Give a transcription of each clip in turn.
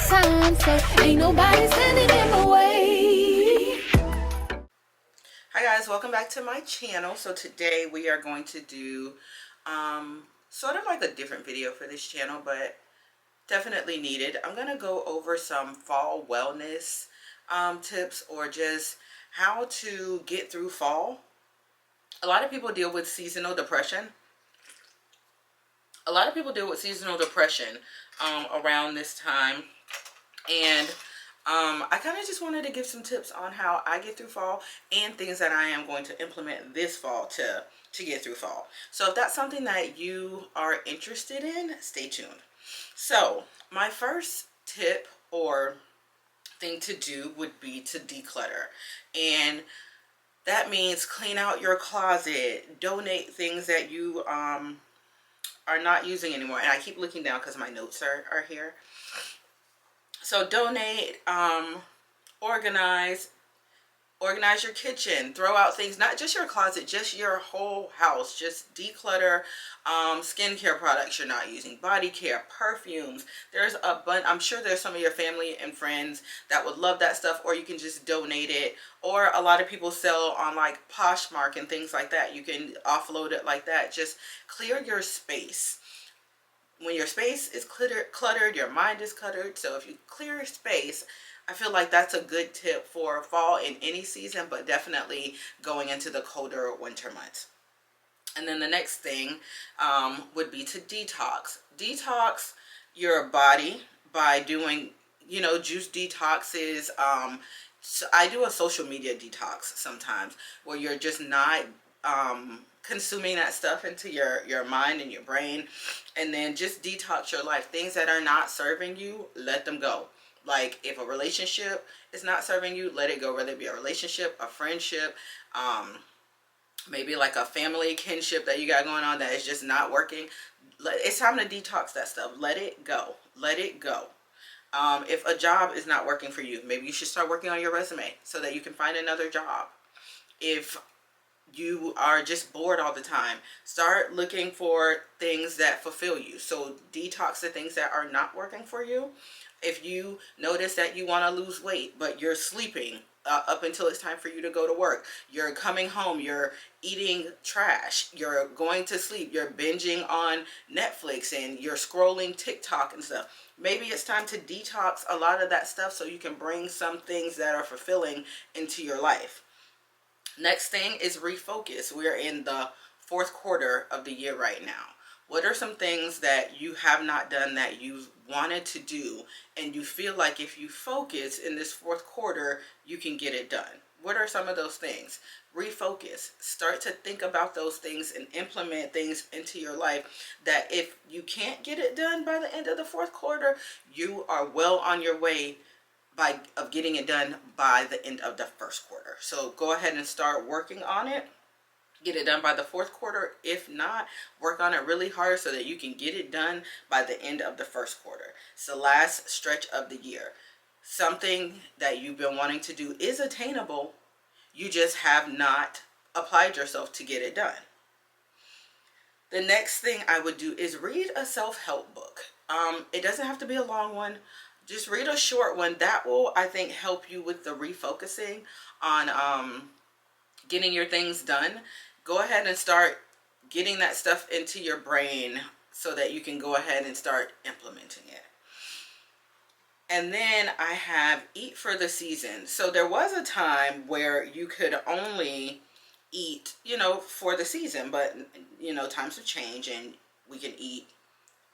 time, say ain't nobody standing in my way. Hi guys, welcome back to my channel. So today we are going to do sort of like a different video for this channel, but definitely needed. I'm going to go over some fall wellness tips, or just how to get through fall. A lot of people deal with seasonal depression. Around this time, and I kind of just wanted to give some tips on how I get through fall and things that I am going to implement this fall to get through fall. So if that's something that you are interested in, stay tuned. So my first tip or thing to do would be to declutter, and that means clean out your closet, donate things that you are not using anymore. And I keep looking down because my notes are here. So donate, organize your kitchen, throw out things, not just your closet, just your whole house. Just declutter skincare products you're not using, body care, perfumes. There's a bunch. I'm sure there's some of your family and friends that would love that stuff, or you can just donate it. Or a lot of people sell on like Poshmark and things like that. You can offload it like that. Just clear your space. When your space is cluttered, your mind is cluttered. So if you clear your space, I feel like that's a good tip for fall in any season, but definitely going into the colder winter months. And then the next thing would be to detox. Detox your body by doing, juice detoxes. So I do a social media detox sometimes, where you're just not consuming that stuff into your mind and your brain, and then just detox your life. Things that are not serving you, let them go. Like if a relationship is not serving you, let it go. Whether it be a relationship, a friendship, maybe like a family kinship that you got going on that is just not working. It's time to detox that stuff. Let it go. Let it go. If a job is not working for you, maybe you should start working on your resume so that you can find another job. If you are just bored all the time, start looking for things that fulfill you. So detox the things that are not working for you. If you notice that you want to lose weight, but you're sleeping up until it's time for you to go to work, you're coming home, you're eating trash, you're going to sleep, you're binging on Netflix, and you're scrolling TikTok and stuff, maybe it's time to detox a lot of that stuff so you can bring some things that are fulfilling into your life. Next thing is refocus. We're in the fourth quarter of the year right now. What are some things that you have not done that you've wanted to do, and you feel like if you focus in this fourth quarter, you can get it done? What are some of those things? Refocus. Start to think about those things and implement things into your life that if you can't get it done by the end of the fourth quarter, you are well on your way of getting it done by the end of the first quarter. So go ahead and start working on it. Get it done by the fourth quarter. If not, work on it really hard so that you can get it done by the end of the first quarter. It's the last stretch of the year. Something that you've been wanting to do is attainable. You just have not applied yourself to get it done. The next thing I would do is read a self-help book. It doesn't have to be a long one. Just read a short one. That will, I think, help you with the refocusing on getting your things done. Go ahead and start getting that stuff into your brain so that you can go ahead and start implementing it. And then I have eat for the season. So there was a time where you could only eat, for the season, but times have changed and we can eat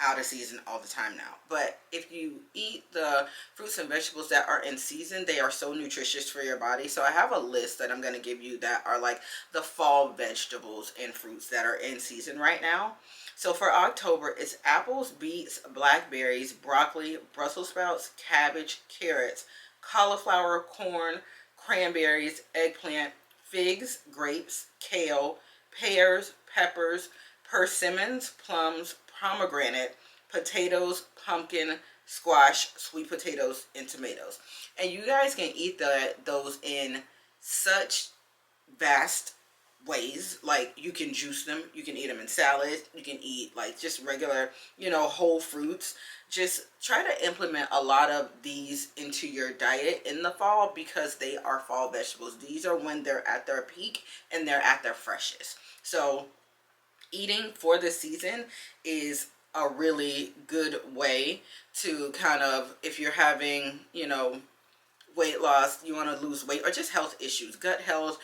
out of season all the time now. But if you eat the fruits and vegetables that are in season, they are so nutritious for your body. So I have a list that I'm going to give you that are like the fall vegetables and fruits that are in season right now. So for October, it's apples, beets, blackberries, broccoli, Brussels sprouts, cabbage, carrots, cauliflower, corn, cranberries, eggplant, figs, grapes, kale, pears, peppers, persimmons, plums, pomegranate, potatoes, pumpkin, squash, sweet potatoes, and tomatoes. And you guys can eat those in such vast ways. Like, you can juice them, you can eat them in salad, you can eat like just regular, you know, whole fruits. Just try to implement a lot of these into your diet in the fall, because they are fall vegetables. These are when they're at their peak and they're at their freshest. So eating for the season is a really good way to kind of, if you're having, you know, weight loss, you want to lose weight, or just health issues, gut health,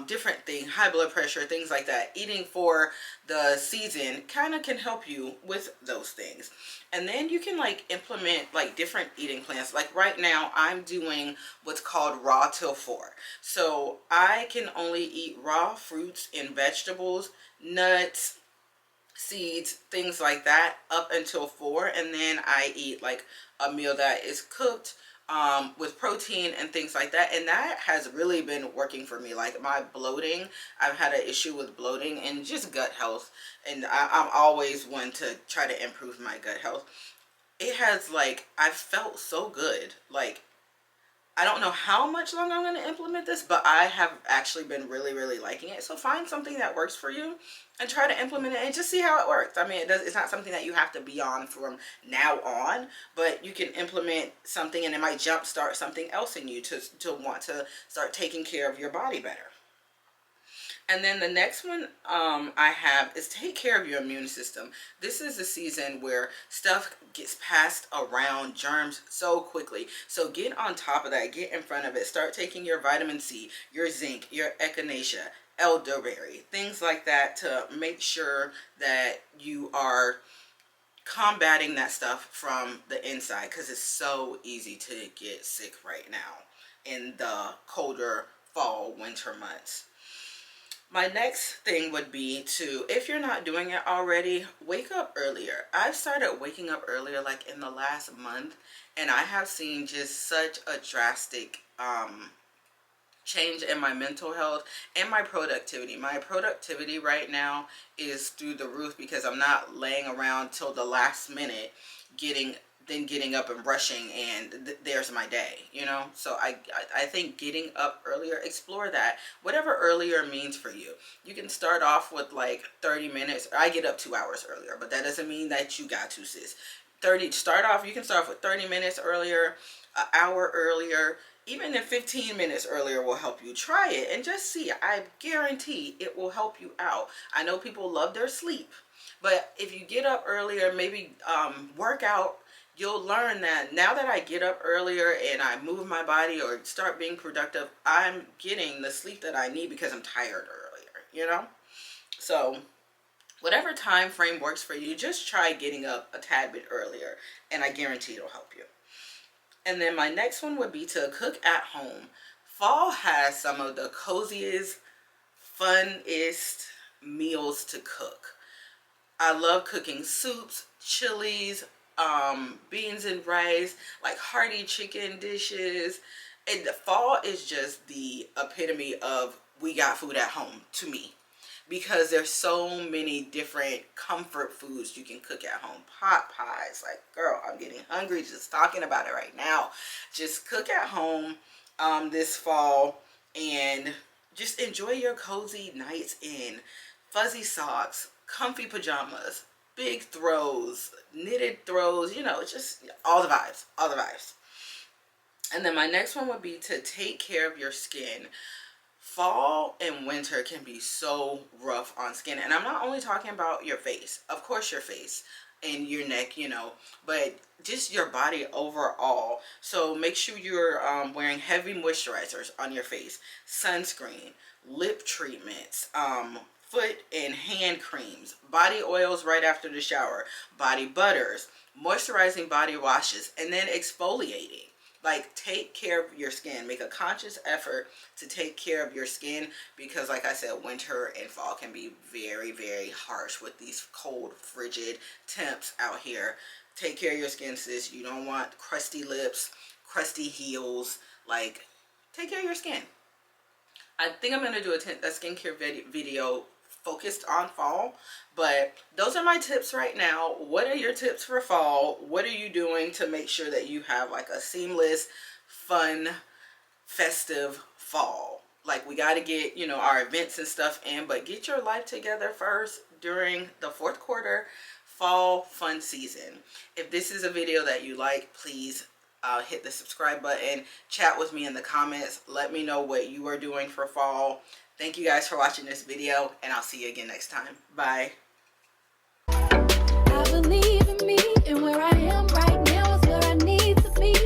different things, high blood pressure, things like that, eating for the season kind of can help you with those things. And then you can like implement like different eating plans. Like right now I'm doing what's called raw till 4. So I can only eat raw fruits and vegetables, nuts, seeds, things like that up until 4, and then I eat like a meal that is cooked with protein and things like that. And that has really been working for me. Like my bloating, I've had an issue with bloating and just gut health, and I'm always one to try to improve my gut health. It has, like, I felt so good. Like, I don't know how much longer I'm going to implement this, but I have actually been really, really liking it. So find something that works for you and try to implement it and just see how it works. I mean, it's not something that you have to be on from now on, but you can implement something and it might jumpstart something else in you to want to start taking care of your body better. And then the next one I have is take care of your immune system. This is a season where stuff gets passed around, germs, so quickly. So get on top of that. Get in front of it. Start taking your vitamin C, your zinc, your echinacea, elderberry, things like that, to make sure that you are combating that stuff from the inside, because it's so easy to get sick right now in the colder fall, winter months. My next thing would be to, if you're not doing it already, wake up earlier. I've started waking up earlier like in the last month, and I have seen just such a drastic change in my mental health and my productivity. My productivity right now is through the roof, because I'm not laying around till the last minute getting up and rushing, and there's my day, you know. So I think getting up earlier, explore that, whatever earlier means for you. You can start off with like 30 minutes. I get up 2 hours earlier, but that doesn't mean that you got to, sis. You can start off with 30 minutes earlier, an hour earlier. Even if 15 minutes earlier will help you, try it and just see. I guarantee it will help you out. I know people love their sleep, but if you get up earlier, maybe work out, you'll learn that now that I get up earlier and I move my body or start being productive, I'm getting the sleep that I need because I'm tired earlier, you know? So whatever time frame works for you, just try getting up a tad bit earlier, and I guarantee it'll help you. And then my next one would be to cook at home. Fall has some of the coziest, funnest meals to cook. I love cooking soups, chilies, beans and rice, like hearty chicken dishes. And the fall is just the epitome of we got food at home to me, because there's so many different comfort foods you can cook at home. Pot pies, like, girl, I'm getting hungry just talking about it right now. Just cook at home this fall and just enjoy your cozy nights in. Fuzzy socks, comfy pajamas, big throws, knitted throws, you know, just all the vibes, all the vibes. And then my next one would be to take care of your skin. Fall and winter can be so rough on skin, and I'm not only talking about your face, of course your face and your neck, you know, but just your body overall. So make sure you're wearing heavy moisturizers on your face, sunscreen, lip treatments, foot and hand creams, body oils right after the shower, body butters, moisturizing body washes, and then exfoliating. Like, take care of your skin. Make a conscious effort to take care of your skin, because like I said, winter and fall can be very, very harsh with these cold, frigid temps out here. Take care of your skin, sis. You don't want crusty lips, crusty heels. Like, take care of your skin. I think I'm going to do a skincare video focused on fall, but those are my tips right now. What are your tips for fall? What are you doing to make sure that you have like a seamless, fun, festive fall? Like, we got to get, you know, our events and stuff in, but get your life together first during the fourth quarter fall fun season. If this is a video that you like, please hit the subscribe button, chat with me in the comments, let me know what you are doing for fall. Thank you guys for watching this video, and I'll see you again next time. Bye. I believe in me and where I am right